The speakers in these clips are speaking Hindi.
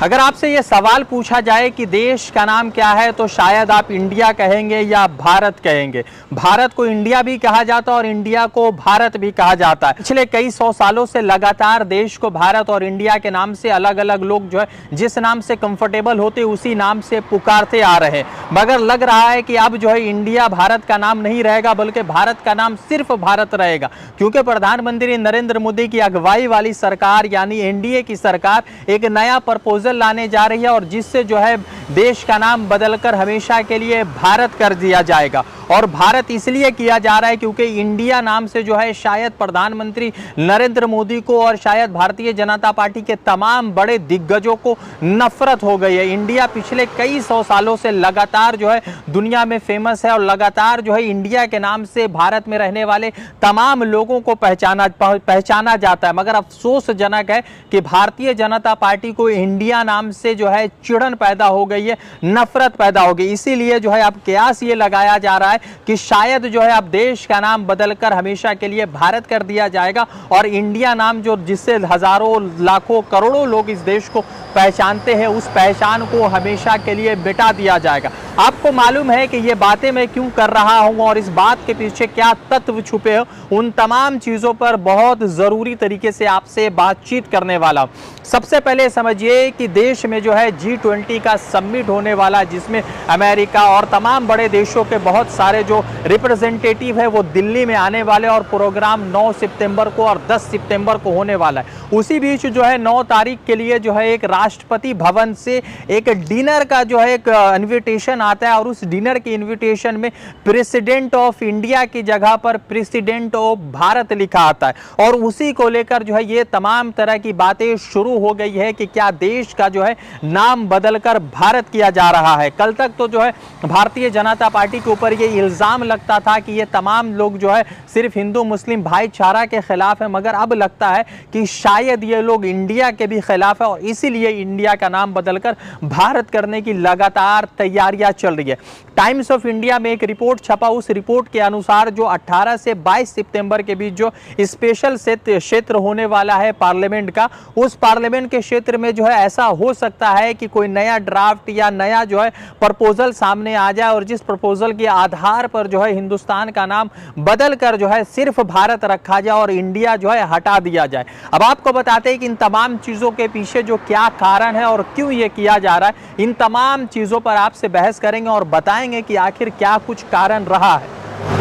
अगर आपसे ये सवाल पूछा जाए कि देश का नाम क्या है तो शायद आप इंडिया कहेंगे या भारत कहेंगे। भारत को इंडिया भी कहा जाता है और इंडिया को भारत भी कहा जाता है। पिछले कई सौ सालों से लगातार देश को भारत और इंडिया के नाम से अलग अलग लोग जो है जिस नाम से कंफर्टेबल होते उसी नाम से पुकारते आ रहे हैं, मगर लग रहा है कि अब जो है इंडिया भारत का नाम नहीं रहेगा बल्कि भारत का नाम सिर्फ भारत रहेगा, क्योंकि प्रधानमंत्री नरेंद्र मोदी की अगुवाई वाली सरकार यानी एनडीए की सरकार एक नया प्रपोजल लाने जा रही है और जिससे जो है देश का नाम बदलकर हमेशा के लिए भारत कर दिया जाएगा। और भारत इसलिए किया जा रहा है क्योंकि इंडिया नाम से जो है शायद प्रधानमंत्री नरेंद्र मोदी को और शायद भारतीय जनता पार्टी के तमाम बड़े दिग्गजों को नफरत हो गई है। इंडिया पिछले कई सौ सालों से लगातार जो है दुनिया में फेमस है और लगातार जो है इंडिया के नाम से भारत में रहने वाले तमाम लोगों को पहचाना जाता है, मगर अफसोसजनक है कि भारतीय जनता पार्टी को इंडिया नाम से जो है चिढ़न पैदा हो गई है, नफरत पैदा हो गई। इसीलिए जो है अब कयास ये लगाया जा रहा है कि शायद जो है अब देश का नाम बदलकर हमेशा के लिए भारत कर दिया जाएगा और इंडिया नाम जो जिससे हजारों लाखों करोड़ों लोग इस देश को पहचानते हैं उस पहचान को हमेशा के लिए मिटा दिया जाएगा। आपको मालूम है कि ये बातें मैं क्यों कर रहा हूं और इस बात के पीछे क्या तत्व छुपे हो, उन तमाम चीजों पर बहुत जरूरी तरीके से आपसे बातचीत करने वाला हूं। सबसे पहले समझिए कि देश में जो है G20 का समिट होने वाला, जिसमें अमेरिका और तमाम बड़े देशों के बहुत सारे जो रिप्रेजेंटेटिव है वो दिल्ली में आने वाले और प्रोग्राम 9 सितंबर को और 10 सितंबर को होने वाला है। उसी बीच जो है 9 तारीख के लिए जो है एक राष्ट्रपति भवन से एक डिनर का जो है एक इनविटेशन आता है और उस डिनर के इनविटेशन में प्रेसिडेंट ऑफ इंडिया की जगह पर प्रेसिडेंट ऑफ भारत लिखा आता है और उसी को लेकर जो है ये तमाम तरह की बातें शुरू हो गई है कि क्या देश का जो है नाम बदलकर भारत किया जा रहा है। कल तक तो जो है भारतीय जनता पार्टी के ऊपर ये इल्जाम लगता था कि ये तमाम लोग जो है सिर्फ हिंदू मुस्लिम भाईचारा के खिलाफ है, मगर अब लगता है कि शायद ये लोग इंडिया के भी खिलाफ है और इसीलिए इंडिया का नाम बदलकर भारत करने की लगातार तैयारियां चल रही है। टाइम्स ऑफ इंडिया में एक रिपोर्ट छपा, उस रिपोर्ट के अनुसार जो 18 से 22 सितंबर के बीच जो स्पेशल क्षेत्र होने वाला है पार्लियामेंट का, उस पार्लियामेंट के क्षेत्र में जो है ऐसा हो सकता है कि कोई नया ड्राफ्ट या नया जो है प्रपोजल सामने आ जाए और जिस प्रपोजल के आधार पर जो है हिंदुस्तान का नाम बदल कर जो है सिर्फ भारत रखा जाए और इंडिया जो है हटा दिया जाए। अब आपको बताते हैं कि इन तमाम चीजों के पीछे जो क्या कारण है और क्यों ये किया जा रहा है, इन तमाम चीजों पर आपसे बहस करेंगे और बताएंगे कि आखिर क्या कुछ कारण रहा है।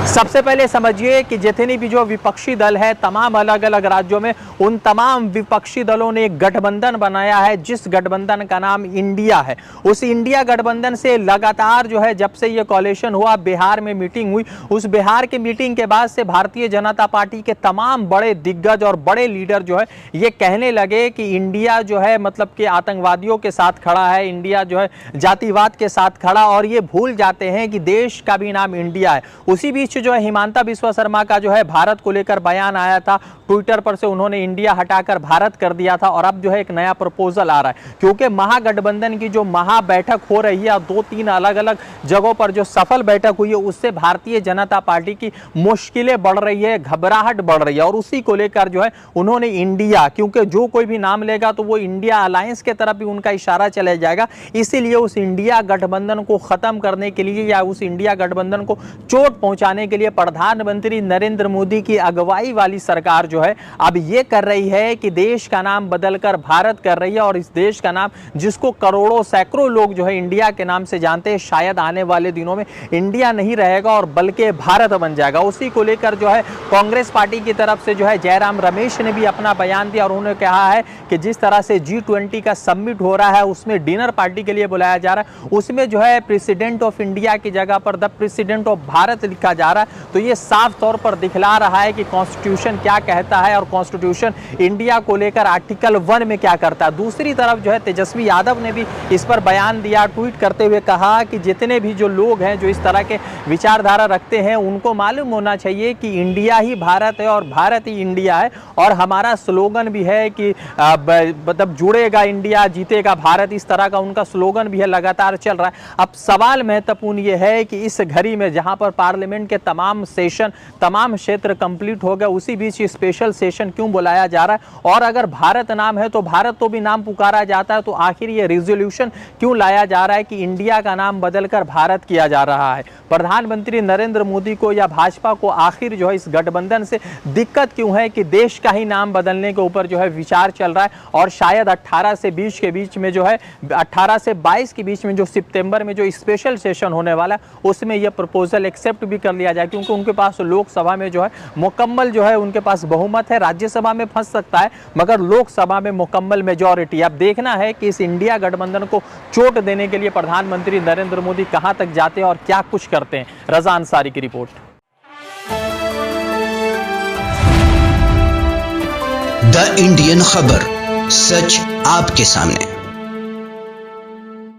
सबसे पहले समझिए कि जितने भी जो विपक्षी दल है तमाम अलग अलग राज्यों में, उन तमाम विपक्षी दलों ने एक गठबंधन बनाया है जिस गठबंधन का नाम इंडिया है। उस इंडिया गठबंधन से लगातार जो है जब से ये कोalition हुआ, बिहार में मीटिंग हुई, उस बिहार की मीटिंग के बाद से भारतीय जनता पार्टी के तमाम बड़े दिग्गज और बड़े लीडर जो है ये कहने लगे कि इंडिया जो है मतलब कि आतंकवादियों के साथ खड़ा है, इंडिया जो है जातिवाद के साथ खड़ा, और ये भूल जाते हैं कि देश का भी नाम इंडिया है। उसी बीच जो है हिमांता बिस्वा शर्मा का जो है भारत को लेकर बयान आया था, ट्विटर पर से उन्होंने इंडिया हटाकर भारत कर दिया था और अब जो है एक नया प्रपोजल आ रहा है क्योंकि महागठबंधन की जो महा बैठक हो रही है और 2-3 अलग अलग जगहों पर जो सफल बैठक हुई है उससे भारतीय जनता पार्टी की मुश्किलें बढ़ रही है, घबराहट बढ़ रही है और उसी को लेकर जो है उन्होंने इंडिया, क्योंकि जो कोई भी नाम लेगा तो वो इंडिया अलायंस के तरफ भी उनका इशारा चला जाएगा, इसीलिए उस इंडिया गठबंधन को खत्म करने के लिए या उस इंडिया गठबंधन को चोट पहुंचाने के लिए प्रधानमंत्री नरेंद्र मोदी की अगुवाई वाली सरकार जो है अब ये कर रही है कि देश का नाम बदलकर भारत कर रही है और इस देश का नाम जिसको करोड़ों सैकड़ों लोग जो है इंडिया के नाम से जानते हैं, शायद आने वाले दिनों में इंडिया नहीं रहेगा और बल्कि भारत बन जाएगा। उसी को लेकर जो है कांग्रेस पार्टी की तरफ से जो है जयराम रमेश ने भी अपना बयान दिया और उन्होंने कहा है कि जिस तरह से G20 का समिट हो रहा है उसमें डिनर पार्टी के लिए बुलाया जा रहा है, उसमें जो है प्रेसिडेंट ऑफ इंडिया की जगह पर द प्रेसिडेंट ऑफ भारत लिखा जा रहा है, तो ये साफ तौर पर दिखला रहा है कि कॉन्स्टिट्यूशन क्या कहता है और कॉन्स्टिट्यूशन इंडिया को लेकर आर्टिकल 1 में क्या करता है। दूसरी तरफ जो है तेजस्वी यादव ने भी इस पर बयान दिया, ट्वीट करते हुए कहा कि जितने भी जो लोग हैं जो इस तरह के विचारधारा रखते हैं उनको मालूम होना चाहिए कि इंडिया ही भारत है और भारत ही इंडिया है और हमारा स्लोगन भी है कि मतलब जुड़ेगा इंडिया जीतेगा भारत, इस तरह का उनका स्लोगन भी है, लगातार चल रहा है। अब सवाल महत्वपूर्ण ये है कि इस घड़ी में जहां पर पार्लियामेंट के तमाम सेशन, तमाम क्षेत्र कंप्लीट हो गया, उसी बीच स्पेशल सेशन क्यों बुलाया जा रहा है? और अगर भारत नाम है तो भारत तो भी नाम पुकारा जाता है, तो आखिर ये रिजोल्यूशन क्यों लाया जा रहा है कि इंडिया का नाम बदलकर भारत किया जा रहा है? प्रधानमंत्री नरेंद्र मोदी को या भाजपा को आखिर जो है इस गठबंधन से दिक्कत क्यों है कि देश का ही नाम बदलने के ऊपर जो है विचार चल रहा है? और शायद 18 से 20 के बीच में जो है 18 से 22 के बीच में जो सितंबर में जो स्पेशल सेशन होने वाला है उसमें यह प्रपोजल एक्सेप्ट भी कर लिया जाए, क्योंकि उनके पास लोकसभा में जो है मुकम्मल जो है उनके पास बहुमत है। राज्यसभा में फंस सकता है मगर लोकसभा में मुकम्मल मेजॉरिटी। अब देखना है कि इस इंडिया गठबंधन को चोट देने के लिए प्रधानमंत्री नरेंद्र मोदी कहां तक जाते हैं और क्या कुछ करते हैं। रजा अंसारी की रिपोर्ट। द इंडियन खबर, सच आपके सामने।